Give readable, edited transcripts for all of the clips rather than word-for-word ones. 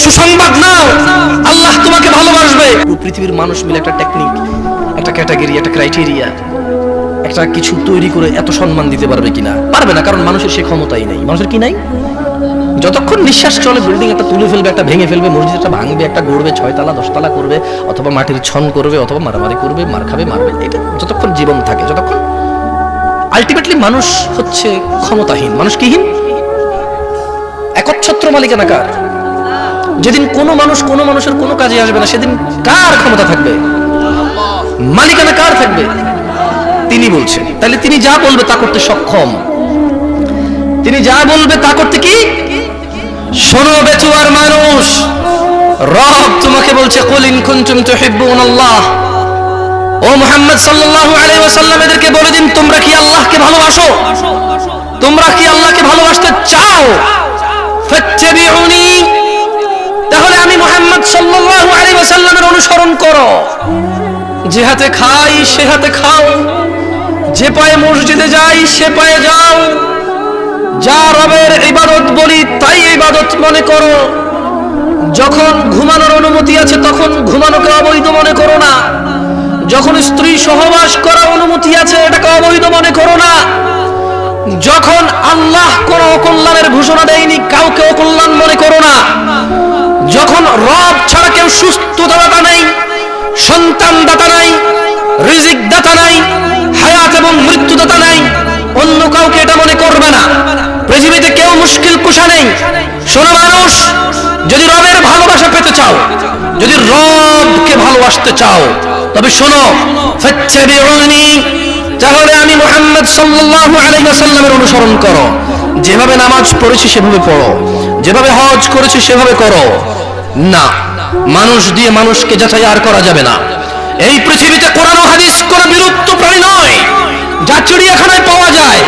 সুসংবাদ নাও, আল্লাহ তোমাকে ভালোবাসবে। পৃথিবীর মানুষ মিলে একটা টেকনিক, একটা ক্যাটাগরি, একটা ক্রাইটেরিয়া, একটা কিছু তৈরি করে এত সম্মান দিতে পারবে কিনা? পারবে না, কারণ মানুষের সে ক্ষমতাই নেই। মানুষের কি নাই? যতক্ষণ নিঃশ্বাস চলে বিল্ডিং একটা তুলে ফেলবে, একটা ভেঙে ফেলবে, মসজিদ একটা ভাঙবে, একটা গড়বে, 6 তলা 10 তলা করবে, অথবা মাটির ছন করবে, অথবা মারামারি করবে, মার খাবে, মারবে। এটা যতক্ষণ জীবন থাকে, যতক্ষণ আলটিমেটলি মানুষ হচ্ছে ক্ষমতাহীন। মানুষ কিহীন? একচ্ছত্র মালিকানা কার? যেদিন কোনো মানুষ কোনো মানুষের কোনো কাজে আসবে না, সেদিন কার ক্ষমতা থাকবে? মালিকানা কার থাকবে? তিনি বলছেন। তাহলে তিনি যা বলবে তা করতে সক্ষম। তিনি যা বলবে তা করতে কি? শোনো বেচুয়ার মানুষ, রব তোমাকে বলছে, কুল ইন কুনতুম তুহিব্বুনাল্লাহ, ও মুহাম্মদ সাল্লাল্লাহু আলাইহি ওয়াসাল্লাম এদেরকে বলে দিন, তোমরা কি আল্লাহকে ভালোবাসো? তোমরা কি আল্লাহকে ভালোবাসতে চাও? ফাত্তাবিউনি, তাহলে আমি মুহাম্মদ সাল্লাল্লাহু আলাইহি ওয়াসাল্লামের অনুসরণ করো। যে হাতে খাই সে হাতে খাও, যে পায়ে মসজিদে যাই সে পায়ে যাও, যা রবের ইবাদত বলি তাই ইবাদত মনে করো। যখন ঘুমানোর অনুমতি আছে তখন ঘুমানোকে অবৈধ মনে করো না। যখন স্ত্রী সহবাস করার অনুমতি আছে এটাকে অবৈধ মনে করো না। যখন আল্লাহ কোনো অকল্যাণের ঘোষণা দেয়নি কাউকে অকল্যাণ মনে করো না। যখন রব ছাড়া কেউ সুস্থতা দাতা নেই, সন্তান দাতা নাই, রিজিক দাতা নাই, হায়াত এবং মৃত্যু দাতা নাই, অন্য কাউকে এটা মনে করবে না। পৃথিবীতে কেউ মুশকিল কুশা নেই। শোনো মানুষ, যদি রবের ভালোবাসা পেতে চাও, যদি রবকে ভালোবাসতে চাও, তবে শোনো, ফাত্তাবিউনি, তাহলে আমি মুহাম্মদ সাল্লাল্লাহু আলাইহি ওয়াসাল্লামের অনুসরণ করো। যেভাবে নামাজ পড়েছি সেভাবে পড়ো, যেভাবে হজ করেছি সেভাবে করো। না, মানুষ দিয়ে মানুষকে যাচাই আর করা যাবে না। এই পৃথিবীতে কোরআন ও হাদিস কোনো বিলুপ্ত প্রাণী নয়, যা চিড়িয়াখানায় পাওয়া যায়।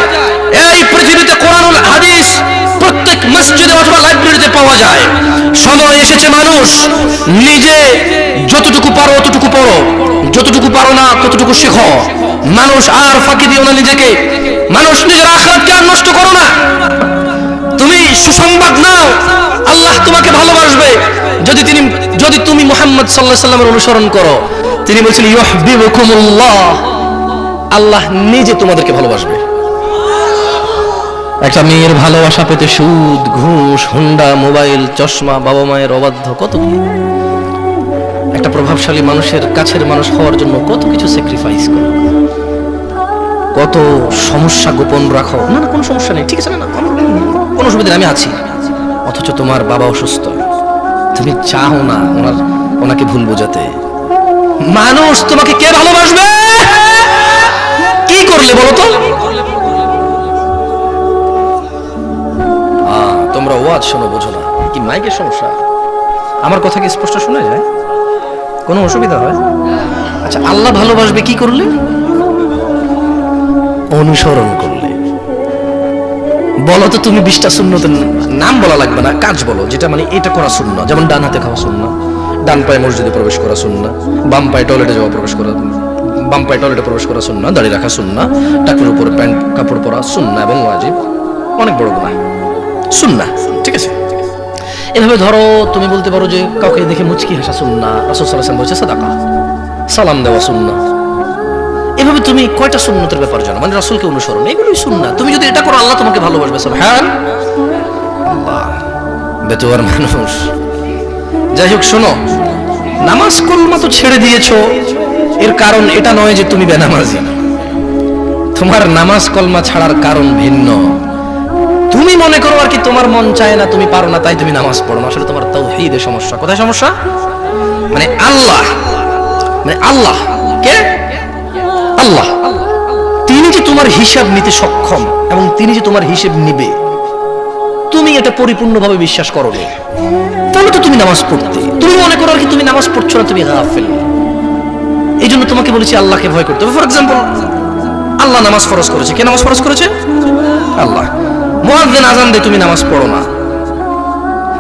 এই পৃথিবীতে কোরআন ও হাদিস প্রত্যেক মসজিদে অথবা লাইব্রেরিতে পাওয়া যায়। সময় এসেছে মানুষ নিজে যতটুকু পারো ততটুকু পড়ো, যতটুকু পারো না ততটুকু শেখো। মানুষ আর ফাঁকি দিও না নিজেকে। মানুষ নিজের আখিরাতকে আর নষ্ট করো না। তুমি সুসংবাদ নাও, আল্লাহ তোমাকে ভালোবাসবে যদি তুমি মুহাম্মদ সাল্লাল্লাহু আলাইহি ওয়াসাল্লামের অনুসরণ করো। তিনি বলেছেন, ইউহিব্বুকুমুল্লাহ, আল্লাহ নিজে তোমাদেরকে ভালোবাসবে। একটা মেয়ের ভালোবাসা পেতে সুদ, ঘুষ, হুন্ডা, মোবাইল, চশমা, বাবা মায়ের অবাধ্য, কত কি। একটা প্রভাবশালী মানুষের কাছের মানুষ হওয়ার জন্য কত কিছু স্যাক্রিফাইস করো, কত সমস্যা গোপন রাখো। না না, কোনো সমস্যা নেই, ঠিক আছে, না কোনো অসুবিধা নেই, আমি আছি। অথচ তোমার বাবা অসুস্থ, তুমি চাও না ওনাকে ভুল বোঝাতে। মানুষ তোমাকে কে ভালোবাসবে? কি করলে বলো তো? তোমরা ওয়াজ শোনো, বোঝো না কি? মাইকের সমস্যা? আমার কথা কি স্পষ্ট শোনা যায়? কোনো অসুবিধা হয়? আচ্ছা, আল্লাহ ভালোবাসবে কি করলে? অনুসরণ করলে। বলো তো তুমি 20টা সুন্নতের নাম বলা লাগবে না, কাজ বলো যেটা মানে এটা করা সুন্নাহ। যেমন ডান হাতে খাওয়া সুন্নাহ, ডান পায়ে মসজিদে প্রবেশ করা সুন্নাহ, বাম পায়ে টয়লেটে প্রবেশ করা সুন্নাহ, দাড়ি রাখা সুন্নাহ, টাকের উপর প্যান্ট কাপড় পরা সুন্নাহ এবং ওয়াজিব। অনেক বড় গুনাহ, সুন্নাহ, ঠিক আছে। এভাবে ধরো তুমি বলতে পারো যে কাউকে দেখে মুচকি হাসা সুন্নাহ, রাসূল সাল্লাল্লাহু আলাইহি ওয়াসাল্লাম বলেছে সাদাকা, সালাম দেওয়া সুন্নাহ। এভাবে তুমি কয়টা সুন্নতের ব্যাপার জানো, মানে রাসূলকে অনুসরণ, এগুলোই সুন্নাহ। তুমি যদি এটা করো আল্লাহ তোমাকে ভালোবাসবে। সুবহানাল্লাহ, বেতোয়ার মানুষ। যাই হোক, শোনো, নামাজ কলমা তো ছেড়ে দিয়েছো, এর কারণ এটা নয় যে তুমি বেনামাজি। তোমার নামাজ কলমা ছাড়ার কারণ ভিন্ন। তুমি মনে করো আর কি তোমার মন চায় না, তুমি পারো না, তাই তুমি নামাজ পড়ো না। আসলে তোমার তাওহীদে সমস্যা। কোথায় সমস্যা? মানে আল্লাহ কে? আল্লাহ, তিনি যে তোমার হিসাব নিতে সক্ষম এবং তিনি যে তোমার হিসেব নিবে, তুমি এটা পরিপূর্ণভাবে বিশ্বাস করো না, তাহলে তো তুমি নামাজ পড়তে। তুমি মনে করো আর কি তুমি নামাজ পড়ছো না, তুমি গাফেল। এই জন্য তোমাকে বলেছি আল্লাহকে ভয় করতে হবে। ফর এক্সাম্পল, আল্লাহ নামাজ ফরজ করেছে। কে নামাজ ফরজ করেছে? আল্লাহ। মুয়াজ্জিন আযান দেয়, তুমি নামাজ পড়ো না।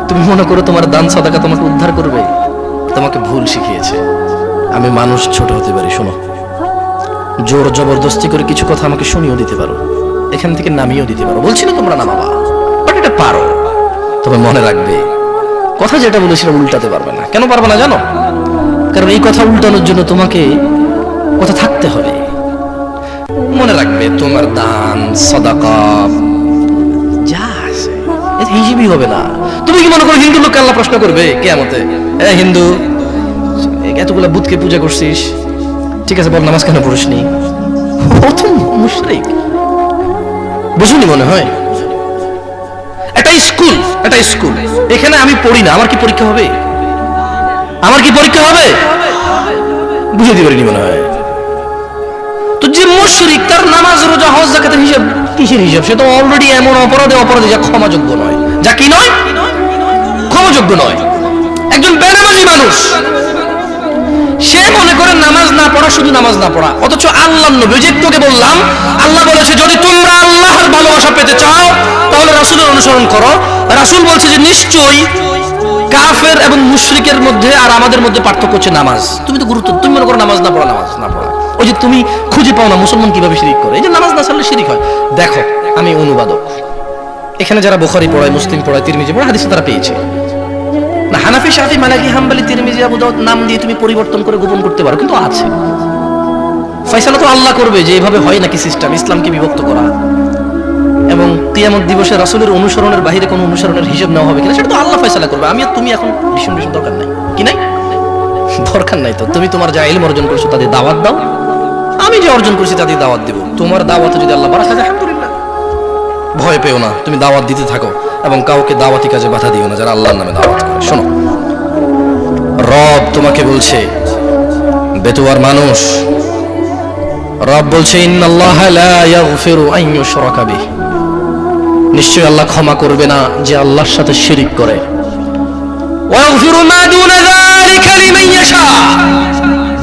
তুমি মনে করো তোমার দান সাদাকা তোমাকে উদ্ধার করবে। তোমাকে ভুল শিখিয়েছে। আমি মানুষ, ছোট হতে পারি। শোনো, জোর জবরদস্তি করে কিছু কথা আমাকে শুনিয়েও দিতে পারো, এখান থেকে নামিয়েও দিতে পারো। বলছি না তোমরা নামাবা, বাট এটা পারো। তবে মনে রাখবে কথা যেটা বলেছিলাম উল্টাতে পারবে না। কেন পারবে না জানো? কারণ এই কথা উল্টানোর জন্য তোমাকে কথা থাকতে হবে। মনে রাখবে তোমার দান সাদাকা যা আছে এটা হিসেবই হবে না। তুমি কি মনে করো হিন্দু লোককে আল্লাহ প্রশ্ন করবে কিয়ামতে, এ হিন্দু এতগুলা বুতকে পূজা করছিস, ঠিক আছে বল নামাজ কেন পড়িসনি? ও তো মুশরিক। বুঝুনি মনে হয়? এটা স্কুল, এখানে আমি পড়ি না, আমার কি পরীক্ষা হবে? আমার কি পরীক্ষা হবে? বুঝতে পারিনি মনে হয়। তো যে মুশরিক তার নামাজ রোজা হজ যাকাতের হিসাব কিসের হিসাব? সে তো অলরেডি এমন অপরাধে যা ক্ষমাযোগ্য নয়, যা কি নয়, ক্ষমাযোগ্য নয়। একজন বেনামাজি মানুষ সে মনে করে নামাজ না পড়া শুধু নামাজ না পড়া, অথচ আল্লাহর নবী যে তোকে বললাম, আল্লাহ বলেছে যদি তোমরা আল্লাহর ভালোবাসা পেতে চাও তাহলে রাসূলের অনুসরণ করো। রাসূল বলছে যে নিশ্চয়ই কাফের এবং মুশরিকের মধ্যে আর আমাদের মধ্যে পার্থক্য হচ্ছে নামাজ। তুমি মনে করো নামাজ না পড়া। ওই যে তুমি খুঁজে পাও না মুসলমান কিভাবে শিরিক করে, এই যে নামাজ না ছাড়লে শিরিক হয়। দেখো আমি অনুবাদক, এখানে যারা বুখারী পড়ায়, মুসলিম পড়ায়, তিরমিজি পড়ায়, হাদিস তারা পেয়েছে না। হানাফি, শাফি, মালিকি, হাম্বলি, তিরমিজি, আবু দাউদ নাম দিয়ে তুমি পরিবর্তন করে গোপন করতে পারো, কিন্তু আছে। ফয়সালা তো আল্লাহ করবে যে এভাবে হয় নাকি সিস্টেম, ইসলামকে বিভক্ত করা এবং কিয়ামত দিবসে রাসূলের অনুসরণের বাইরে কোনো অনুসরণের হিসাব নেওয়া হবে কিনা সেটা তো আল্লাহ ফয়সালা করবে। আমি আর তুমি এখন ভীষণ দরকার নাই, কি নাই দরকার নাই। তো তুমি তোমার যা ইলম অর্জন করছো তাদের দাওয়াত দাও, আমি যে অর্জন করছি তাদের দাওয়াত দেব। তোমার দাওয়াতে যদি আল্লাহ বারাকা দেয় আলহামদুলিল্লাহ, ভয় পেও না, তুমি দাওয়াত দিতে থাকো এবং কাউকে দাওয়াতি কাজে বাধা দিও না যারা আল্লাহর নামে দাওয়াত করে। শোনো, রব তোমাকে বলছে, বেতুয়ার মানুষ, রব বলছে ইন্নাল্লাহা লা ইয়াগফিরু আন ইউশরাকা বিহি, নিশ্চয়ই আল্লাহ ক্ষমা করবে না যে আল্লাহর সাথে শিরিক করে। ওয়া ইয়াগফিরু মা দুনা যালিকা লিমান ইয়াশা।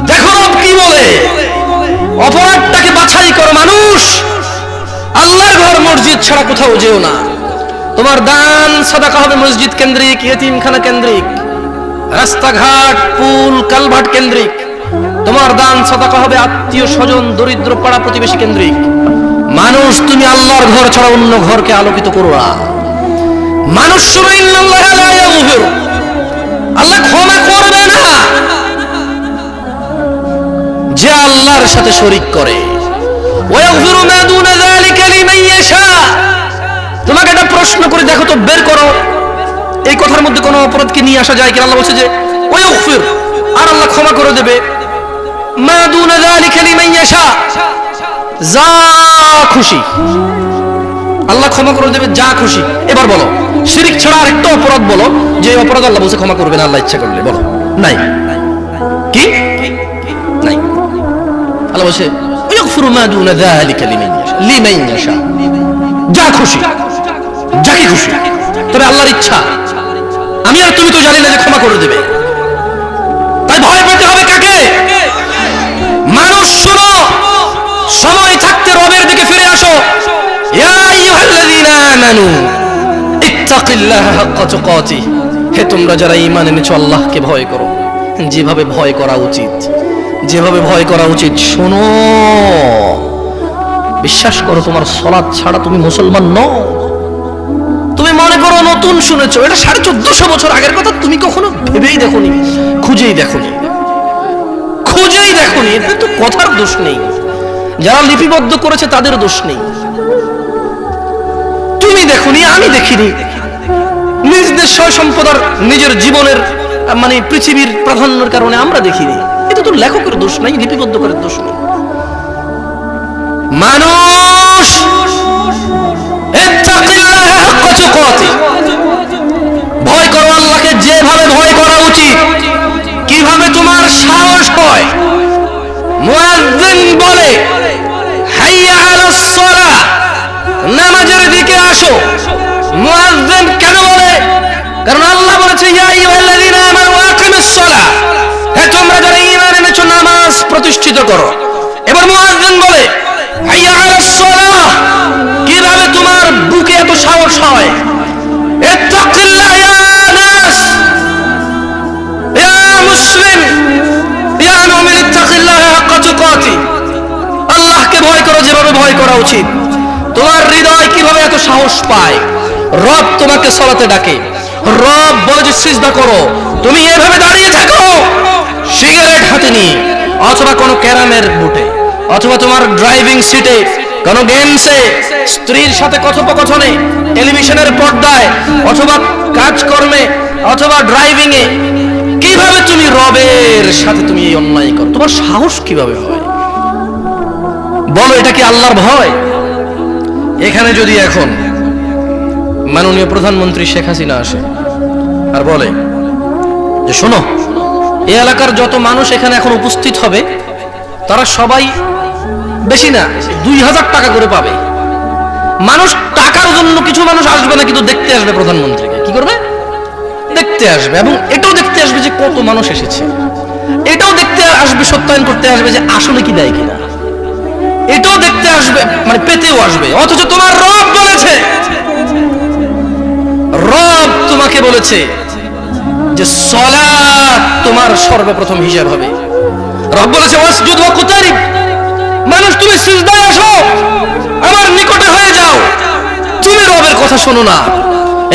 দেখো রব কি বলে, অপরাধটাকে বাছাই করো মানুষ, আল্লাহর ঘর মসজিদ ছাড়া কোথাও যেও না। তোমার দান সাদাকা হবে মসজিদ কেন্দ্রিক, ইতিমখানা কেন্দ্রিক, রাস্তাঘাট পুল কালভার্ট কেন্দ্রিক। তোমার দান সাদাকা হবে আত্মীয় স্বজন দরিদ্র পাড়া প্রতিবেশী কেন্দ্রিক। মানুষ তুমি আল্লাহর ঘর ছাড়া অন্য ঘরকে আলোকিত করো না। মানুষ শুনো ইন্নাল্লাহা লা ইয়াগফিরু, আল্লাহ ক্ষমা করবে না যে আল্লাহর সাথে শরীক করে। ওয়া ইয়াগফিরু মা দুনা যালিকা লিমান ইয়াশা। তোমাকে একটা প্রশ্ন করে দেখো তো, বের করো এই কথার মধ্যে কোনো অপরাধকে নিয়ে আসা যায় কিনা। আল্লাহ বলছে যে ওয়া ইয়াগফির, আর আল্লাহ ক্ষমা করে দেবে, মা দুনা যালিকা লিমান ইয়াশা, যা খুশি আল্লাহ ক্ষমা করে দেবে, যা খুশি। এবার বলো শিরিক ছাড়া আরেকটা অপরাধ বলো যে অপরাধ আল্লাহ বলছে ক্ষমা করবে না আল্লাহ ইচ্ছা করলে, বলো। নাই, কি নাই? আল্লাহ বলছে ইয়াগফিরু মা দুনা যালিকা লিমান ইয়াশা, যা খুশি, যাকে খুশি। তবে আল্লাহর ইচ্ছা, আমি আর তুমি তো জানি না যে ক্ষমা করে দেবে। তাই ভয় পেতে হবে কাকে? মানুষ শুনো, সময় থাকতে রবের দিকে ফিরে আসো। ইয়া আইয়ুহাল্লাযীনা আমানু ইত্তাকিল্লাহা হাক্কা তুকাতিহ, হে তোমরা যারা ঈমান এনেছো আল্লাহকে ভয় করো যেভাবে ভয় করা উচিত, যেভাবে ভয় করা উচিত। শোনো, বিশ্বাস করো তোমার সালাত ছাড়া তুমি মুসলমান নও। তুমি মনে করো নতুন শুনেছো, এটা 1450 বছর আগের কথা, তুমি কখনো ভেবেই দেখোনি, খুঁজেই দেখোনি। এটা তো কথার দোষ নেই, যারা লিপিবদ্ধ করেছে তাদের দোষ নেই। তুমি দেখোনি, আমি দেখিনি, নিজ দেশ সম্পদার নিজের জীবনের মানে পৃথিবীর প্রাধান্যের কারণে আমরা দেখিনি। এটা তো লেখকের দোষ নাই, লিপিবদ্ধ করার দোষ নেই। মানুষ ভয় করো আল্লাহকে যেভাবে ভয় করা উচিত। কিভাবে তোমার সাহস হয়? মুয়াজ্জিন বলে হাইয়া আলাস সালাহ, নামাজের দিকে আসো। মুয়াজ্জিন কেন বলে? কারণ আল্লাহ বলেছে ইয়া আইয়ুহাল্লাযীনা আমানু আকিমিস সালাহ, হে তোমরা যারা ঈমান এনেছো নামাজ প্রতিষ্ঠিত করো। এবার মুয়াজ্জিন বলে হাইয়া আলাস সালাহ, কিভাবে তোমার বুকে এত সাহস হয়? ইত্তাকিল্লাহ ইয়া নাস, ইয়া মুসলিম, ইয়া মুমিন, ইত্তাকিল্লাহ হাক্কা তুকাতি, আল্লাহকে ভয় করো যেভাবে ভয় করা উচিত। তোমার হৃদয় কিভাবে এত সাহস পায়? রব তোমাকে সালাতে ডাকে, রব বলে যে সিজদা করো, তুমি এভাবে দাঁড়িয়ে থাকো সিগারেট হাতে নিয়ে, অথবা কোনো ক্যারামের বুটে, অথবা তোমার ড্রাইভিং সিটে, কোনো গেমসে, স্ত্রীর সাথে কথোপকথনে, টেলিভিশনের পর্দায়, অথবা কাজকর্মে, অথবা ড্রাইভিং এ, কিভাবে তুমি রবের সাথে তুমি এই অন্যায় করো? তোমার সাহস কিভাবে হয়? বলো, এটা কি আল্লাহর ভয়? এখানে যদি এখন মাননীয় প্রধানমন্ত্রী শেখ হাসিনা আসে আর বলে যে শোনো, এই এলাকার যত মানুষ এখানে এখন উপস্থিত হবে তারা সবাই বেশি না 2000 টাকা করে পাবে। মানুষ টাকার জন্য, কিছু মানুষ আসবে না কিন্তু দেখতে আসবে প্রধানমন্ত্রীকে। কি করবে? দেখতে আসবে, এবং এটাও দেখতে আসবে যে কত মানুষ এসেছে, এটাও দেখতে আসবে, সত্যায়ন করতে আসবে যে আসলে কি দেয় কিনা, এটাও দেখতে আসবে, মানে পেতেও আসবে। অথচ তোমার রব বলেছে, রব তোমাকে বলেছে যে সালাত তোমার সর্বপ্রথম হিসাব হবে। রব বলেছে ওয়াসজুদ ওয়াকতারিব, মানুষ তুমি সিজদায় আসো, আমার নিকটে হয়ে যাও, তুমি রবের কথা শোনো না।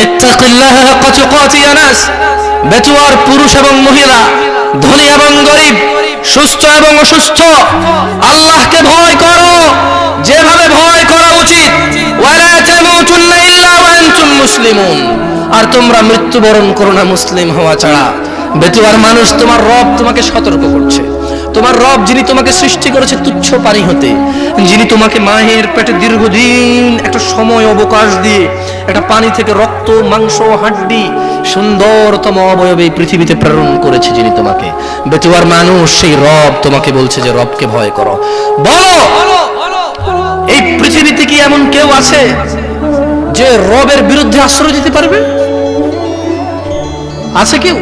ইত্তাকিল্লাহ হাক্কা তুকাতি ইয়া নাস, বেতুয়ার পুরুষ এবং মহিলা, ধনী এবং গরিব, সুস্থ এবং অসুস্থ, আল্লাহকে ভয় করো যেভাবে ভয় করা উচিত। ওয়ালা তামুতুন্না ইল্লা ওয়া আনতুম মুসলিমুন, আর তোমরা মৃত্যুবরণ করো না মুসলিম হওয়া ছাড়া। বেতুয়ার মানুষ, তোমার রব তোমাকে সতর্ক করছে। তোমার রব, যিনি তোমাকে সৃষ্টি করেছে তুচ্ছ পানি হতে, যিনি তোমাকে মায়ের পেটে দীর্ঘদিন একটা সময় অবকাশ দিয়ে একটা পানি থেকে রক্ত, মাংস, হাড্ডি, সুন্দরতম অবয়বে এই পৃথিবীতে প্রেরণ করেছে, যিনি তোমাকে, বেতুয়ার মানুষ, সেই রব তোমাকে বলছে যে রবকে ভয় করো। বলো, এই পৃথিবীতে কি এমন কেউ আছে যে রবের বিরুদ্ধে আশ্রয় দিতে পারবে? আছে কেউ?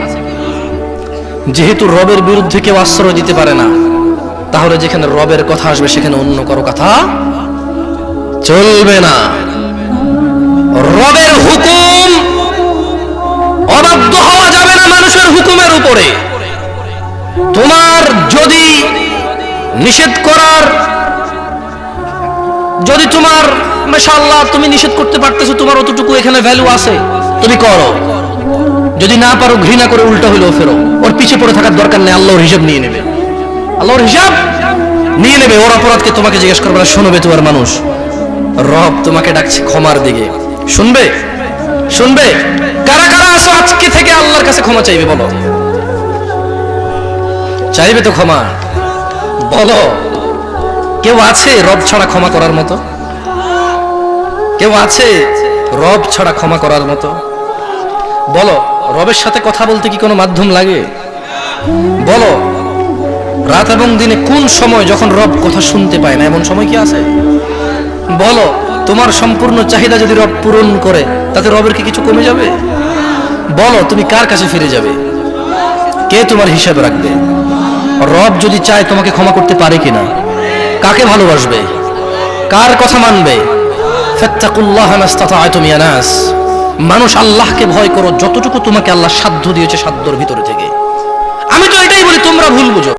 যেহেতু রবের বিরুদ্ধে কেউ আশ্রয় দিতে পারে না, তাহলে যেখানে রবের কথা আসবে সেখানে অন্য কারো কথা চলবে না। রবের হুকুম অবাধ্য হওয়া যাবে না মানুষের হুকুমের উপরে। তোমার যদি নিষেধ করার, যদি তোমার মাশাআল্লাহ তুমি নিষেধ করতে পারতেছো, তোমার অতটুকু এখানে ভ্যালু আছে, তুমি করো। যদি না পারো, ঘৃণা করে উল্টো হইলেও ফেরো, ওর পিছে পড়ে থাকার দরকার নেই। আল্লাহর হিসাব নিয়ে নেবে, আল্লাহর হিসাব নিয়ে নেবে। ওর অপরাধকে তোমাকে জিজ্ঞেস করবে না। শোনো বেতুয়ার মানুষ, রব তোমাকে ডাকছে ক্ষমার দিকে। শুনবে? শুনবে? কারা কারা আসো আজকে থেকে আল্লাহর কাছে ক্ষমা চাইবে? বলো, চাইবে তো ক্ষমা? বলো, কেউ আছে রব ছাড়া ক্ষমা করার মতো? কেউ আছে রব ছাড়া ক্ষমা করার মতো? বলো, রবের সাথে কথা বলতে কি কোনো মাধ্যম লাগে? বলো, রাত এবং দিনে কোন সময় যখন রব কথা শুনতে পায় না, এমন সময় কি আছে? বলো, তোমার সম্পূর্ণ চাহিদা যদি রব পূরণ করে, তাতে রবের কি কিছু কমে যাবে? বলো, তুমি কার কাছে ফিরে যাবে? কে তোমার হিসাব রাখবে? রব যদি চায় তোমাকে ক্ষমা করতে পারে কিনা? কাকে ভালোবাসবে? কার কথা মানবে? ফাত্তাকুল্লাহ মাস্তাতা'তুম ইয়া নাস, মানুষ আল্লাহকে ভয় করো যতটুকু তোমাকে আল্লাহ সাধ্য দিয়েছে, সাধ্যর ভিতরে থেকে। আমি তো এটাই বলি, তোমরা ভুল বুঝো।